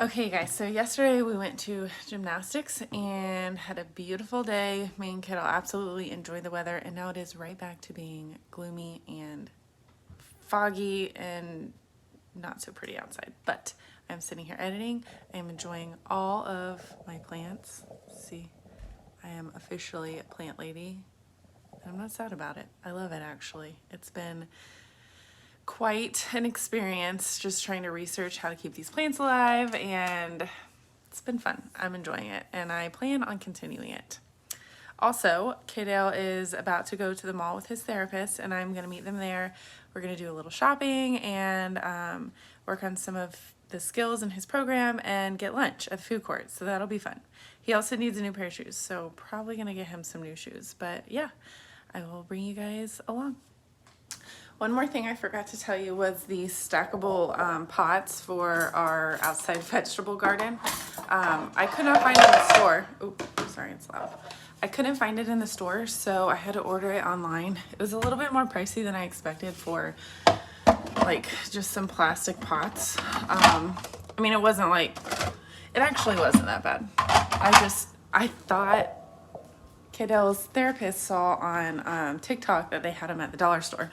Okay guys, so yesterday we went to gymnastics and had a beautiful day. Me and Kiddo absolutely enjoyed the weather, and now it is right back to being gloomy and foggy and not so pretty outside. But I'm sitting here editing. I am enjoying all of my plants. See, I am officially a plant lady. I'm not sad about it. I love it actually. It's been quite an experience just trying to research how to keep these plants alive, and it's been fun. I'm enjoying it and I plan on continuing it. Also, Kaidale is about to go to the mall with his therapist and I'm going to meet them there. We're going to do a little shopping and work on some of the skills in his program and get lunch at the food court, so that'll be fun. He also needs a new pair of shoes, so probably going to get him some new shoes, but yeah, I will bring you guys along. One more thing I forgot to tell you was the stackable pots for our outside vegetable garden. I could not find it in the store. Oops, sorry, it's loud. I couldn't find it in the store, so I had to order it online. It was a little bit more pricey than I expected for like just some plastic pots. I mean, it wasn't like, it actually wasn't that bad. I thought Kaidale's therapist saw on TikTok that they had them at the dollar store.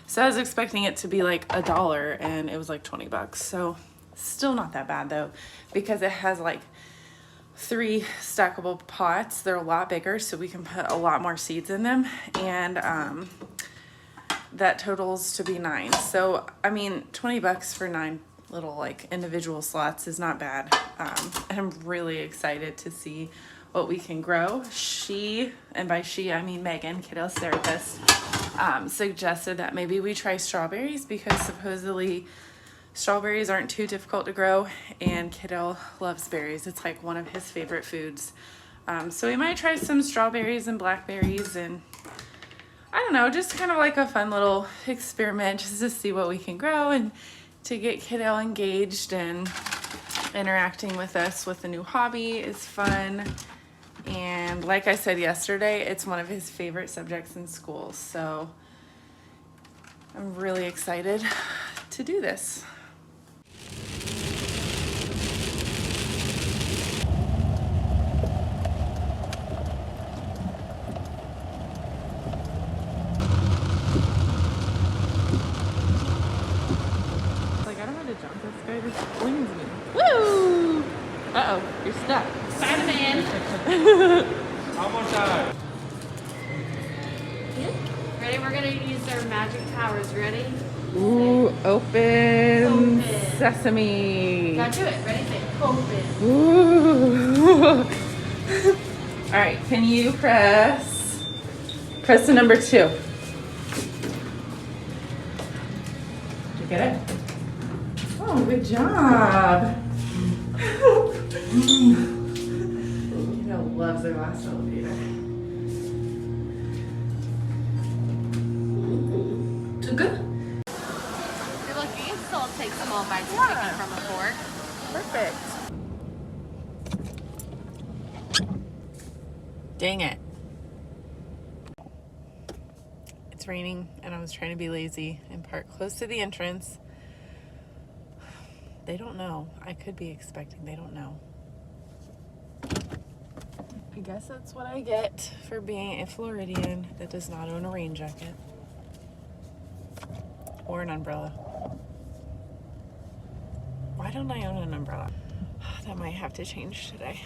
So I was expecting it to be like $1 and it was like 20 bucks. So still not that bad though, because it has like 3 stackable pots. They're a lot bigger, so we can put a lot more seeds in them. And that totals to be 9. So, I mean, 20 bucks for 9 little like individual slots is not bad. And I'm really excited to see what we can grow. She, and by she I mean Megan, Kiddo's therapist, suggested that maybe we try strawberries because supposedly strawberries aren't too difficult to grow and Kiddo loves berries. It's like one of his favorite foods. So we might try some strawberries and blackberries, and I don't know, just kind of like a fun little experiment just to see what we can grow and to get Kiddo engaged and interacting with us with a new hobby is fun. And like I said yesterday, it's one of his favorite subjects in school. So I'm really excited to do this. Like, I don't know how to jump. This guy just flings me. Woo! Uh-oh, you're stuck. Spider-Man. Almost out. Ready? We're gonna use our magic powers. Ready? Ooh, open Open. sesame. Now do it. Ready? Say open. Ooh. All right, can you press the number 2? Did you get it? Oh, good job. Kiddo loves their last elevator. Too good? You're lucky. You can still take small bites of chicken from a fork. Perfect. Dang it. It's raining and I was trying to be lazy and park close to the entrance. They don't know. I could be expecting they don't know. I guess that's what I get for being a Floridian that does not own a rain jacket. Or an umbrella. Why don't I own an umbrella? That might have to change today.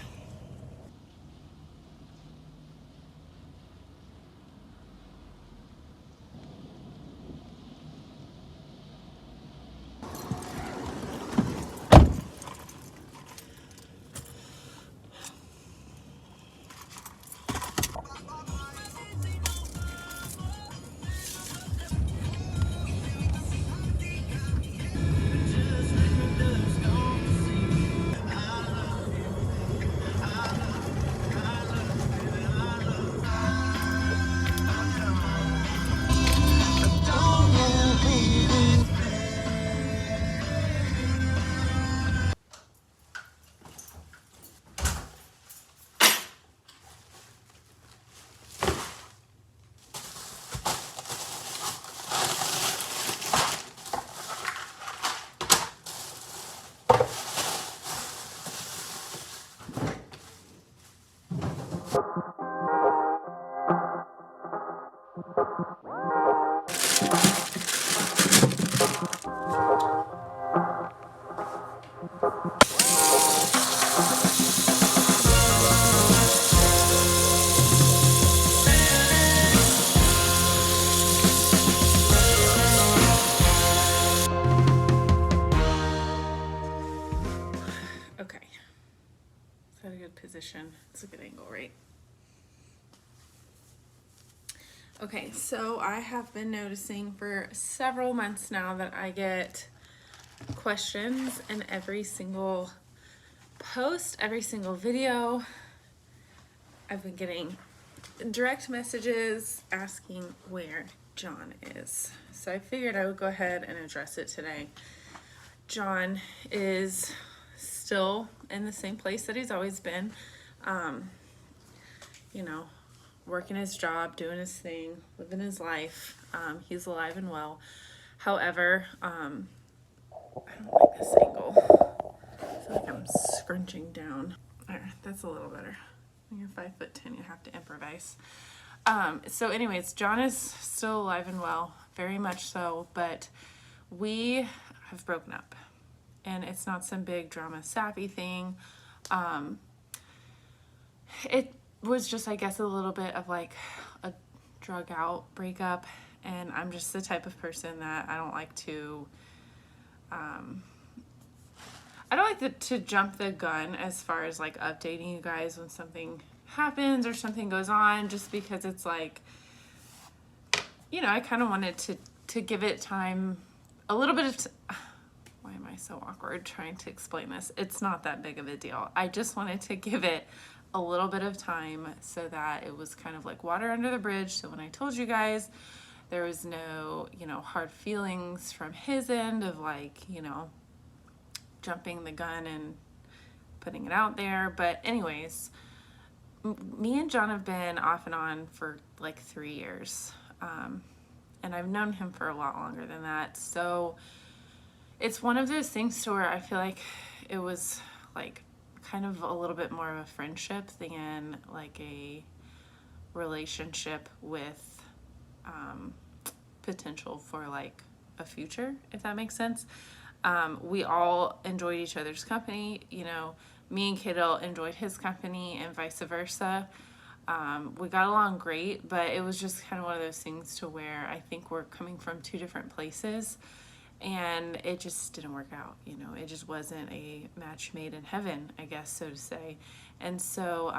Okay. Is that a good position? It's a good angle, right? Okay, so I have been noticing for several months now that I get questions in every single post, every single video. I've been getting direct messages asking where John is. So I figured I would go ahead and address it today. John is still in the same place that he's always been. You know, working his job, doing his thing, living his life. He's alive and well. However, I don't like this angle. I feel like I'm scrunching down. There, that's a little better. When you're 5'10", you have to improvise. So anyways, John is still alive and well, very much so, but we have broken up. And it's not some big drama sappy thing. It was just, I guess, a little bit of like a drug out breakup, and I'm just the type of person that I don't like to to jump the gun as far as like updating you guys when something happens or something goes on, just because it's like, you know, I kind of wanted to give it time, a little bit of why am I so awkward trying to explain this? It's not that big of a deal. I just wanted to give it a little bit of time so that it was kind of like water under the bridge. So when I told you guys, there was no, you know, hard feelings from his end of like, you know, jumping the gun and putting it out there. But anyways, me and John have been off and on for like 3 years. And I've known him for a lot longer than that. So it's one of those things to where I feel like it was like kind of a little bit more of a friendship than like a relationship with potential for like a future, if that makes sense. We all enjoyed each other's company. You know, me and Kaidale enjoyed his company and vice versa. We got along great, but it was just kind of one of those things to where I think we're coming from two different places. And it just didn't work out, you know, it just wasn't a match made in heaven, I guess, so to say. And so,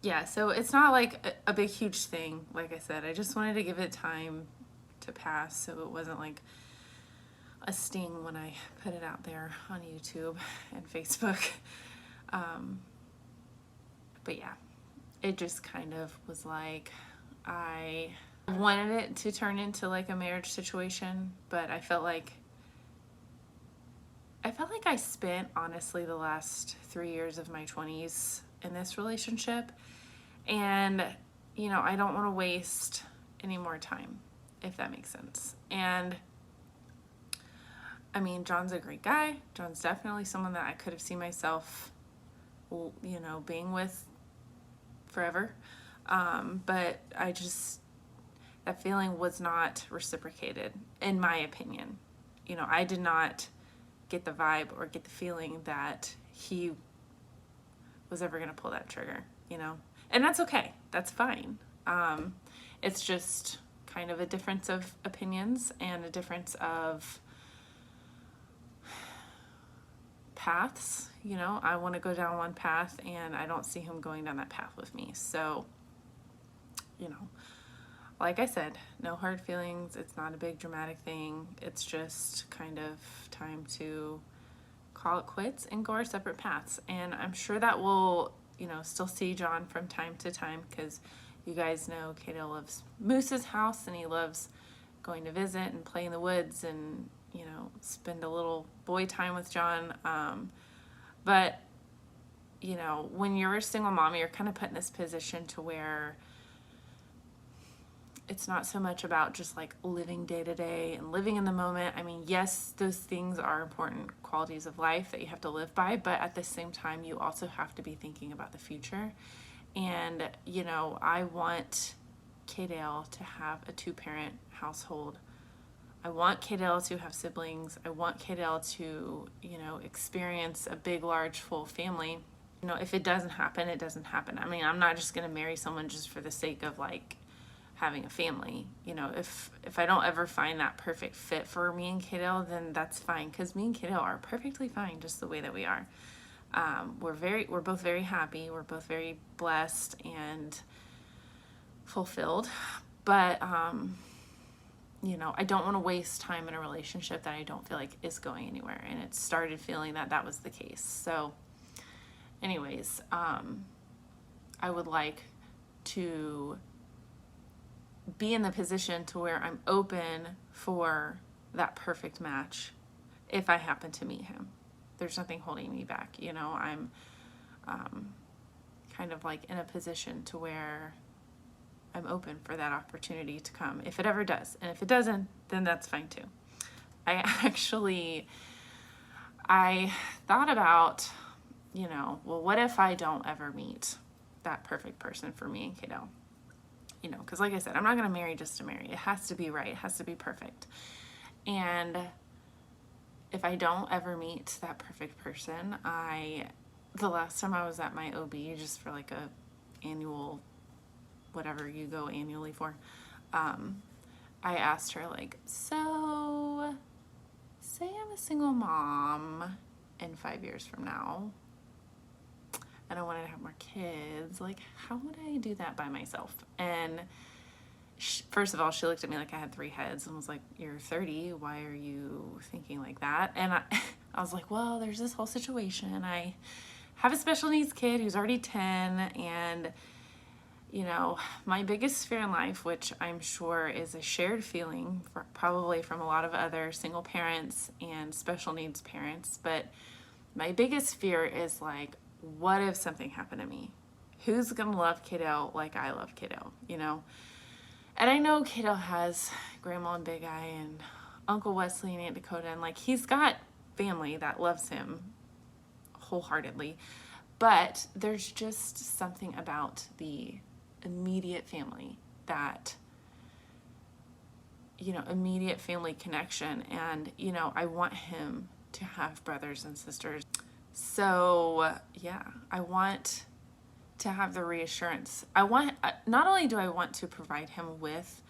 yeah, so it's not like a big, huge thing. Like I said, I just wanted to give it time to pass so it wasn't like a sting when I put it out there on YouTube and Facebook. But yeah, it just kind of was like, I wanted it to turn into like a marriage situation, but I felt like I spent honestly the last 3 years of my 20s in this relationship, and you know, I don't want to waste any more time, if that makes sense. And I mean, John's a great guy. John's definitely someone that I could have seen myself, you know, being with forever. But I just, that feeling was not reciprocated, in my opinion. You know, I did not get the vibe or get the feeling that he was ever going to pull that trigger, you know? And that's okay. That's fine. It's just kind of a difference of opinions and a difference of paths. You know, I want to go down one path and I don't see him going down that path with me. So, you know, like I said, no hard feelings. It's not a big dramatic thing. It's just kind of time to call it quits and go our separate paths. And I'm sure that we'll, you know, still see John from time to time, because you guys know Kaidale loves Moose's house and he loves going to visit and play in the woods and, you know, spend a little boy time with John. But, you know, when you're a single mom, you're kind of put in this position to where it's not so much about just like living day to day and living in the moment. I mean, yes, those things are important qualities of life that you have to live by, but at the same time, you also have to be thinking about the future. And, you know, I want Kaidale to have a 2-parent household I want Kaidale to have siblings. I want Kaidale to, you know, experience a big, large, full family. You know, if it doesn't happen, it doesn't happen. I mean, I'm not just going to marry someone just for the sake of like having a family. You know, if I don't ever find that perfect fit for me and Kaidale, then that's fine, because me and Kaidale are perfectly fine just the way that we are. We're both very happy. We're both very blessed and fulfilled. But you know, I don't want to waste time in a relationship that I don't feel like is going anywhere. And it started feeling that that was the case. So anyways, I would like to be in the position to where I'm open for that perfect match if I happen to meet him. There's nothing holding me back. You know, I'm kind of like in a position to where I'm open for that opportunity to come if it ever does. And if it doesn't, then that's fine too. I thought about, you know, well, what if I don't ever meet that perfect person for me and Kaidale? You know, because like I said, I'm not going to marry just to marry. It has to be right. It has to be perfect. And if I don't ever meet that perfect person, the last time I was at my OB just for like a annual, whatever you go annually for, I asked her like, so say I'm a single mom in 5 years from now and I wanted to have more kids, like how would I do that by myself? And first of all, she looked at me like I had 3 heads and was like, you're 30, why are you thinking like that? And I was like, well, there's this whole situation. I have a special needs kid who's already 10, and you know, my biggest fear in life, which I'm sure is a shared feeling probably from a lot of other single parents and special needs parents, but my biggest fear is like, what if something happened to me? Who's gonna love Kaidale like I love Kaidale, you know? And I know Kaidale has Grandma and Big Eye and Uncle Wesley and Aunt Dakota, and like he's got family that loves him wholeheartedly, but there's just something about the immediate family that, you know, immediate family connection. And, you know, I want him to have brothers and sisters. So yeah, I want to have the reassurance. Not only do I want to provide him with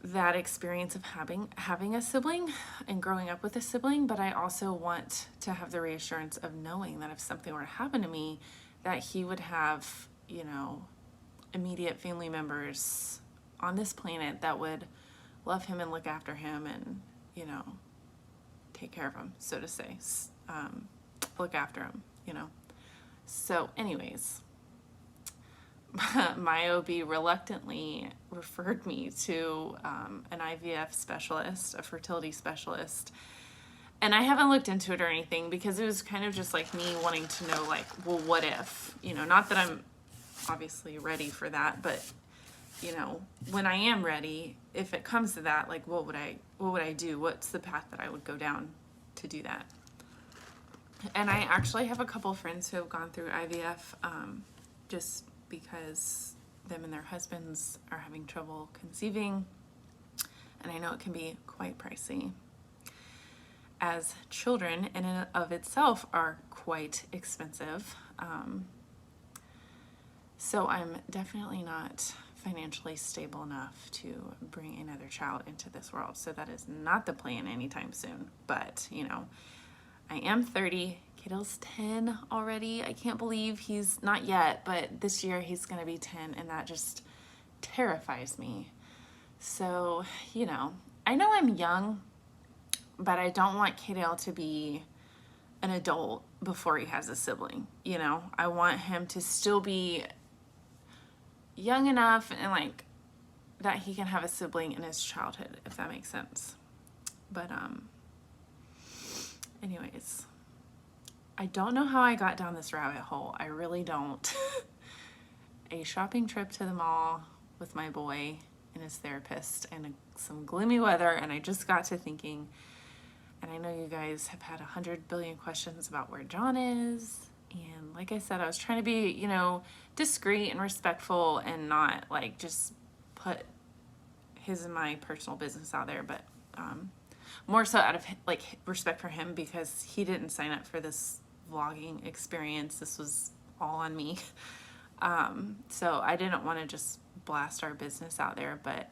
that experience of having a sibling and growing up with a sibling, but I also want to have the reassurance of knowing that if something were to happen to me, that he would have, you know, immediate family members on this planet that would love him and look after him and, you know, take care of him, so to say, look after him, you know. So anyways, my OB reluctantly referred me to an IVF specialist, a fertility specialist. And I haven't looked into it or anything because it was kind of just like me wanting to know, like, well, what if, you know, not that I'm obviously ready for that, but you know, when I am ready, if it comes to that, like, what would I do? What's the path that I would go down to do that? And I actually have a couple friends who have gone through IVF, just because them and their husbands are having trouble conceiving, and I know it can be quite pricey, as children in and of itself are quite expensive. So I'm definitely not financially stable enough to bring another child into this world. So that is not the plan anytime soon. But, you know, I am 30. Kaidale's 10 already. I can't believe he's not yet, but this year he's going to be 10, and that just terrifies me. So, you know, I know I'm young, but I don't want Kaidale to be an adult before he has a sibling. You know, I want him to still be young enough and like that he can have a sibling in his childhood, if that makes sense. But anyways, I don't know how I got down this rabbit hole. I really don't. A shopping trip to the mall with my boy and his therapist and some gloomy weather, and I just got to thinking, and I know you guys have had 100 billion questions about where John is. And like I said, I was trying to be, you know, discreet and respectful and not like just put his and my personal business out there, but more so out of like respect for him, because he didn't sign up for this vlogging experience. This was all on me. So I didn't want to just blast our business out there, but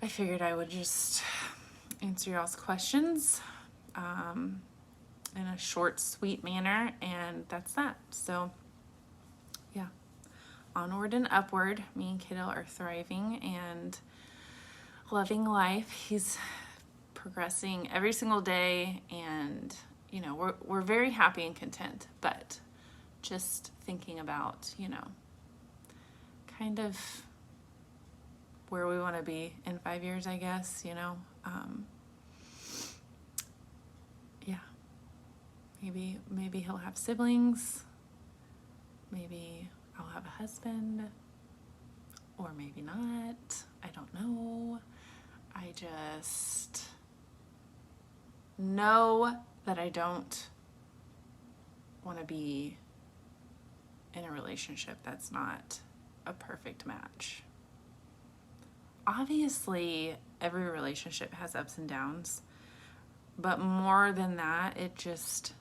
I figured I would just answer y'all's questions in a short, sweet manner, and that's that. So yeah, onward and upward. Me and Kaidale are thriving and loving life. He's progressing every single day, and you know, we're very happy and content, but just thinking about, you know, kind of where we want to be in 5 years, I guess, you know. Yeah, maybe he'll have siblings, maybe I'll have a husband, or maybe not. I don't know. I just know that I don't want to be in a relationship that's not a perfect match. Obviously, every relationship has ups and downs, but more than that, it just,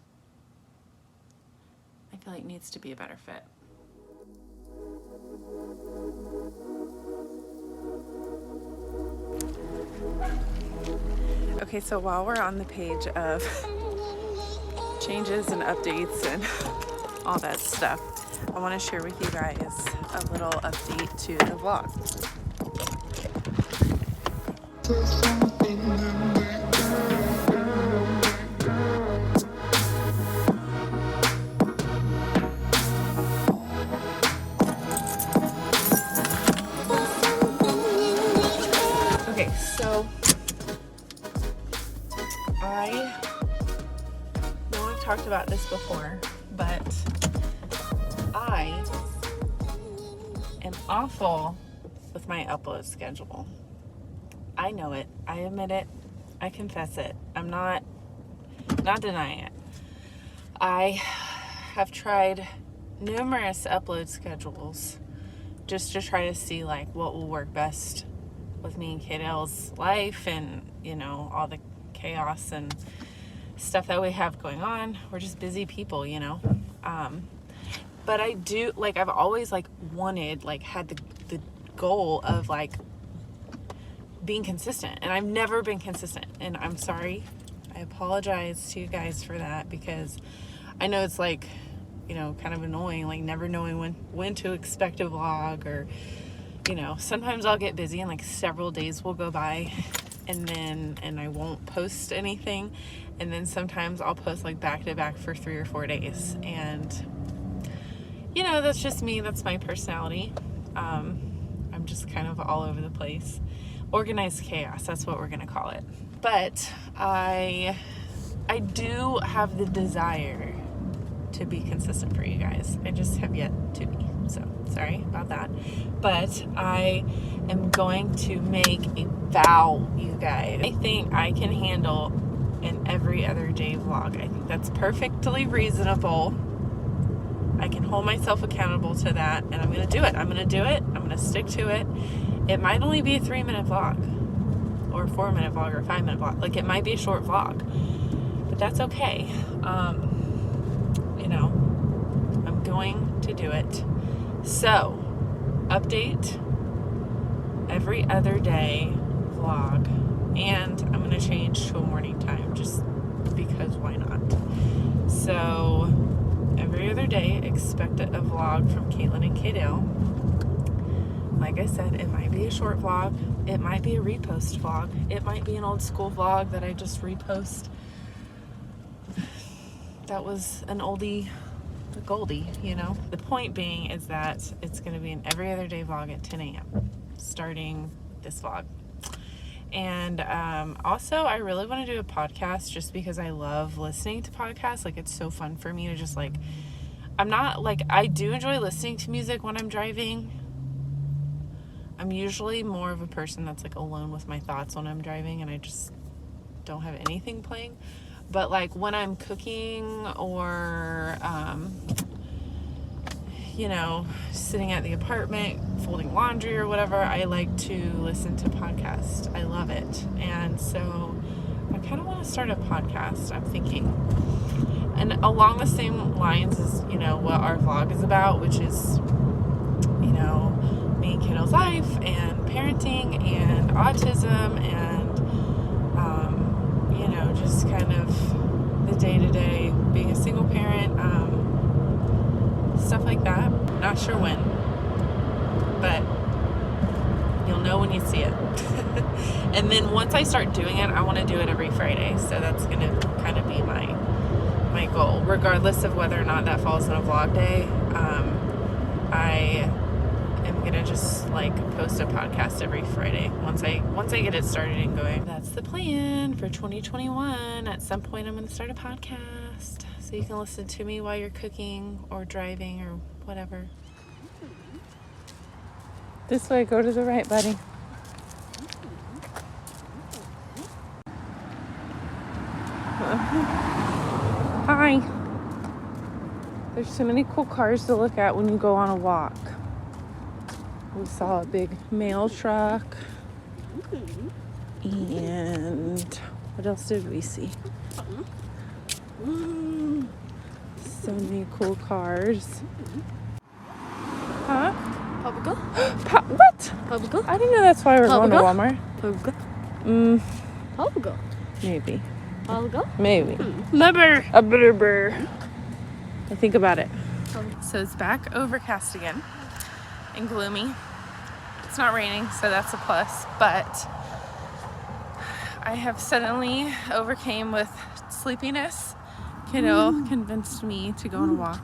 I feel like, needs to be a better fit. Okay, so while we're on the page of changes and updates and all that stuff, I want to share with you guys a little update to the vlog. Okay, so I know I've talked about this before, but I am awful with my upload schedule. I know it. I admit it. I confess it. I'm not denying it. I have tried numerous upload schedules just to try to see like what will work best with me and Kaidale's life, and you know, all the chaos and stuff that we have going on. We're just busy people, you know. But I do, like, I've always like wanted, like, had the goal of like being consistent, and I've never been consistent, and I'm sorry. I apologize to you guys for that, because I know it's like, you know, kind of annoying, like never knowing when to expect a vlog, or you know, sometimes I'll get busy and like several days will go by and I won't post anything, and then sometimes I'll post like back to back for 3 or 4 days, and you know, that's just me, that's my personality. I'm just kind of all over the place. Organized chaos, that's what we're gonna call it. But I do have the desire to be consistent for you guys. I just have yet to be. So sorry about that. But I am going to make a vow, you guys. I think I can handle an every other day vlog. I think that's perfectly reasonable. I can hold myself accountable to that, and I'm gonna do it. I'm gonna stick to it. It might only be a 3-minute vlog, or a 4-minute vlog, or a 5-minute vlog. Like, it might be a short vlog, but that's okay. You know, I'm going to do it. So, update, every other day vlog, and I'm going to change to a morning time, just because why not? So, every other day, expect a vlog from Kaitlin and Kaidale. Like I said, it might be a short vlog, it might be a repost vlog, it might be an old school vlog that I just repost. That was an oldie, a goldie, you know. The point being is that it's going to be an every other day vlog at 10 a.m. starting this vlog. And also, I really want to do a podcast, just because I love listening to podcasts. Like, it's so fun for me to just like, I'm not like, I do enjoy listening to music when I'm driving. I'm usually more of a person that's like alone with my thoughts when I'm driving, and I just don't have anything playing. But like when I'm cooking, or you know, sitting at the apartment, folding laundry or whatever, I like to listen to podcasts. I love it. And so I kind of want to start a podcast, I'm thinking. And along the same lines as, you know, what our vlog is about, which is, you know, me and kiddo's life and parenting and autism and, you know, just kind of the day-to-day being a single parent, stuff like that. Not sure when, but you'll know when you see it. And then once I start doing it, I want to do it every Friday. So that's going to kind of be my goal, regardless of whether or not that falls on a vlog day. I am gonna just like post a podcast every Friday once I get it started and going. That's the plan for 2021. At some point I'm gonna start a podcast so you can listen to me while you're cooking or driving or whatever. This way, go to the right, buddy. Hi. There's so many cool cars to look at when you go on a walk. We saw a big mail truck. And what else did we see? So many cool cars. Huh? Publica? What? Publica? I didn't know that's why we're going to Walmart. Publica? Publica? Maybe. Publica? Maybe. Never. A blubber. I think about it. So it's back overcast again and gloomy. It's not raining, so that's a plus, but I have suddenly overcame with sleepiness. Kiddo convinced me to go on a walk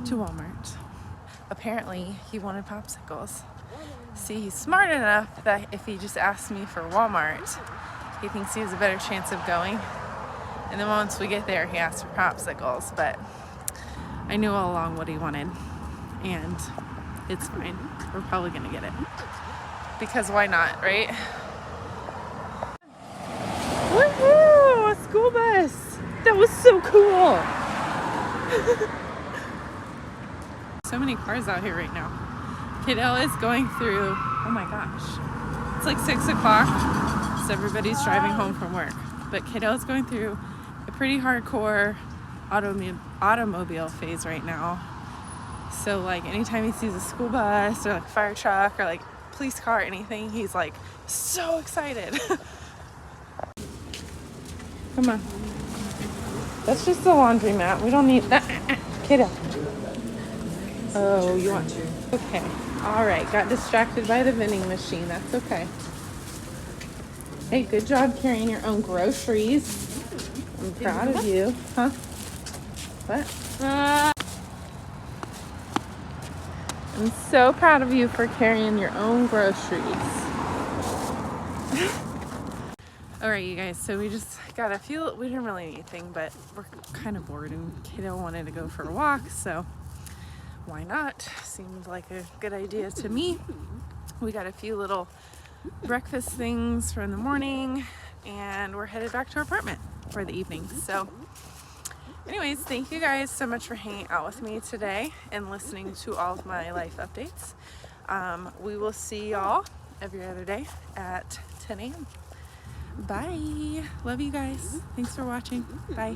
to Walmart. Apparently he wanted popsicles. See, he's smart enough that if he just asks me for Walmart, he thinks he has a better chance of going. And then once we get there, he asks for popsicles, but I knew all along what he wanted, and it's fine. We're probably gonna get it. Because why not, right? Woohoo! A school bus! That was so cool! So many cars out here right now. Kiddo is going through, oh my gosh. It's like 6 o'clock, so everybody's driving home from work. But Kiddo is going through a pretty hardcore automobile phase right now. So like anytime he sees a school bus or like a fire truck or like police car or anything, he's like so excited. Come on. That's just the laundromat. We don't need that. Kiddo. Oh, you want to? Okay. All right. Got distracted by the vending machine. That's okay. Hey, good job carrying your own groceries. I'm proud of you. Huh? What? I'm so proud of you for carrying your own groceries. All right, you guys, so we just got a few, we didn't really need anything, but we're kind of bored and Kiddo wanted to go for a walk, so why not? Seemed like a good idea to me. We got a few little breakfast things from the morning and we're headed back to our apartment for the evening. So anyways, thank you guys so much for hanging out with me today and listening to all of my life updates. We will see y'all every other day at 10 a.m. Bye. Love you guys. Thanks for watching. Bye.